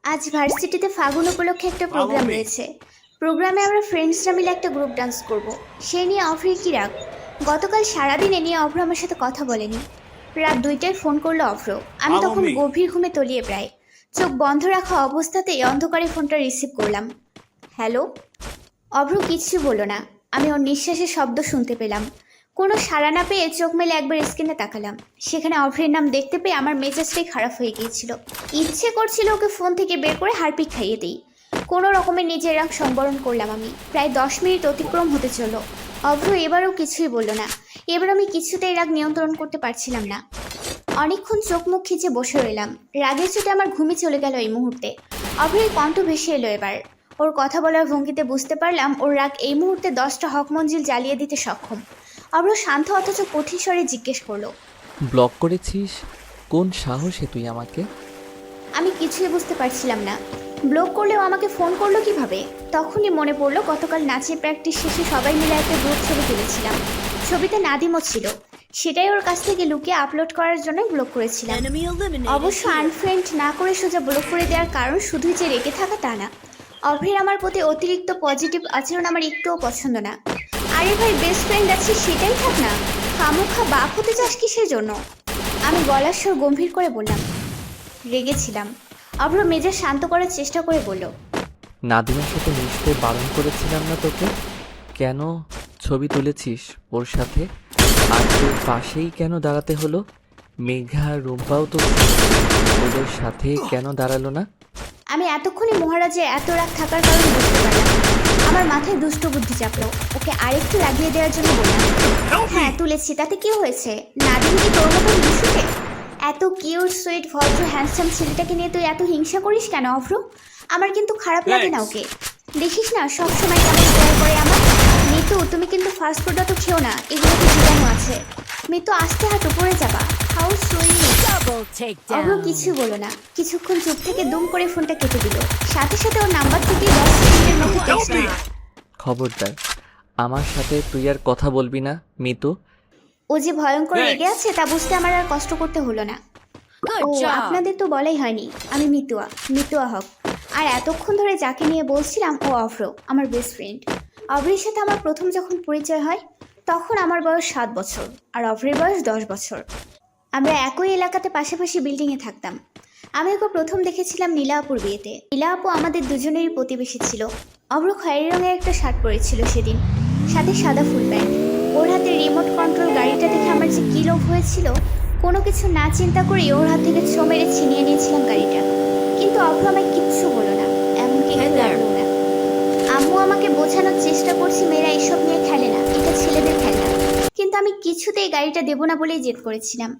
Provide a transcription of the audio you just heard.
আজ ভার্সিটিতে ফাগুন উপলক্ষে একটা প্রোগ্রাম মামুনি রয়েছে। প্রোগ্রামে আমরা ফ্রেন্ডসরা মিলে একটা গ্রুপ ডান্স করব। সেই নিয়ে অভ্রের কি রাগ। গতকাল সারাদিন এ নিয়ে অভ্র আমার সাথে কথা বলেনি। রাত 2টায় ফোন করলো অভ্র। আমি তখন মামুনি গভীর ঘুমে তলিয়ে প্রায়। চোখ বন্ধ রাখা অবস্থাতেই অন্ধকারে ফোনটা রিসিভ করলাম। হ্যালো। অভ্র কিচ্ছু বলল না। আমি ওর নিঃশ্বাসের শব্দ শুনতে পেলাম। কোনো সাড়া না পেয়ে চোখ মেলে একবার স্ক্রিনে তাকালাম। সেখানে অভ্রের নাম দেখতে পেয়ে আমার মেজাজটাই খারাপ হয়ে গিয়েছিল। ইচ্ছে করছিল ওকে ফোন থেকে বের করে হারপিক খাইয়ে দিই। কোনো রকমে নিজের রাগ সংবরণ করলাম আমি। প্রায় 10 মিনিট অতিক্রম হতে চলল। অভ্র এবারও কিছুই বলল না। এবার আমি কিছুতেই রাগ নিয়ন্ত্রণ করতে পারছিলাম না। অনেকক্ষণ চোখ মুখ খিচে বসে রইলাম। রাগের চোটে আমার ঘুমই চলে গেল এই মুহূর্তে। অভ্রের কণ্ঠ ভেসে এলো এবার। ওর কথা বলার ভঙ্গিতে বুঝতে পারলাম ওর রাগ এই মুহূর্তে 10টা হক মঞ্জিল জ্বালিয়ে দিতে সক্ষম। অভ্র শান্ত অথচ কঠিন স্বরে জিজ্ঞেস করলো, ব্লক করেছিস? কোন সাহসে তুই আমাকে? আমি কিছুই বুঝতে পারছিলাম না। ব্লক করলেও আমাকে ফোন করলো কিভাবে? তখনই মনে পড়লো গতকাল নাচের প্র্যাকটিস শেষে সবাই মিলে একটা গ্রুপ ছবি তুলেছিলাম। ছবিতে নাদিমও ছিল। সেটাই ওর কাছ থেকে লুকিয়ে আপলোড করার জন্য ব্লক করেছিলাম। অবশ্য আনফ্রেন্ড না করে সোজা ব্লক করে দেওয়ার কারণ শুধুই যে রেগে থাকা তা না। অভ্রের আমার প্রতি অতিরিক্ত পজিটিভ আচরণ আমার একটুও পছন্দ না। আরে ভাই, বেস্ট ফ্রেন্ড আছে সেটাই থাক না। খামোখা বাপ হতে চাস কিসের জন্য? আমি গলার স্বর গম্ভীর করে বললাম, রেগেছিলাম। অভ্র মেজাজ শান্ত করার চেষ্টা করে বলল, নাদিমের সাথে মিশতে বারণ করেছিলাম না তোকে? কেন ছবি তুলেছিস ওর সাথে? আর তোর পাশেই কেন দাঁড়াতে হলো? মেঘা রুম্পাও তো ছিল। ওদের সাথে কেন দাঁড়ালো না? আমি এতক্ষণে মহারাজের এত রাগ থাকার কারণ বুঝতে পারলাম। আমার মাথায় দুষ্ট বুদ্ধি চাপলো। ওকে আরেকটু রাগিয়ে দেওয়ার জন্য বললাম, হ্যাঁ তুলেছি, তাতে কি হয়েছে? নাদিম কি তোর মতো মিশুকে? এত কিউট সুইট ভদ্র হ্যান্ডসাম ছেলেটাকে নিয়ে তুই এত হিংসা করিস কেন অভ্র? আমার কিন্তু খারাপ লাগে না ওকে। দেখিস না সবসময় কেমন কেয়ার করে আমার। মিতু, তুমি কিন্তু ফাস্ট ফুডটা তো খেও না, এগুলোতে জীবাণু আছে। মিতু, আস্তে হাঁটু, পড়ে যাবা। How sweet. অভ্র কিছু বলো না। কিছুক্ষণ চুপ থেকে দুম করে ফোনটা কেটে দিল। সাথে সাথে ওর নাম্বার থেকে 10 মিনিটের মধ্যে টেক্সট এলো। খবরদার আমার সাথে তুই আর কথা বলবি না, মিতু। ও যে ভয়ঙ্কর রেগে আছে তা বুঝতে আমার আর কষ্ট করতে হলো না। ও, আপনাদের তো বলাই হয়নি, আমি মিতুয়া, মিতুয়া হক। আর এতক্ষণ ধরে যাকে নিয়ে বলছিলাম ও অভ্র, আমার বেস্ট ফ্রেন্ড। অভ্রের সাথে আমার প্রথম যখন পরিচয় হয় তখন আমার বয়স 7 বছর আর অভ্রের বয়স 10 বছর। আমরা একই এলাকাতে পাশাপাশি বিল্ডিংয়ে থাকতাম। আমি ওকে প্রথম দেখেছিলাম নীলা আপুর বিয়েতে। নীলা আপু আমাদের দুজনেরই প্রতিবেশী ছিল। অভ্র খয়েরি রঙের একটা শার্ট পরেছিল সেদিন, সাথে সাদা ফুল প্যান্ট। ওর হাতে রিমোট কন্ট্রোল গাড়িটা দেখে আমার যে কী লোভ হয়েছিল। কোনো কিছু না চিন্তা করেই ওর হাত থেকে ছো মেরে ছিনিয়ে নিয়েছিলাম গাড়িটা। কিন্তু অভ্র আমায় কিচ্ছু বলো না, এমনকি একটু রাগলো না। আম্মু আমাকে বোঝানোর চেষ্টা করছি মেয়েরা এসব নিয়ে খেলে না, এটা ছেলেদের খেলা। কিন্তু আমি কিছুতেই গাড়িটা দেবো না বলেই জেদ করেছিলাম।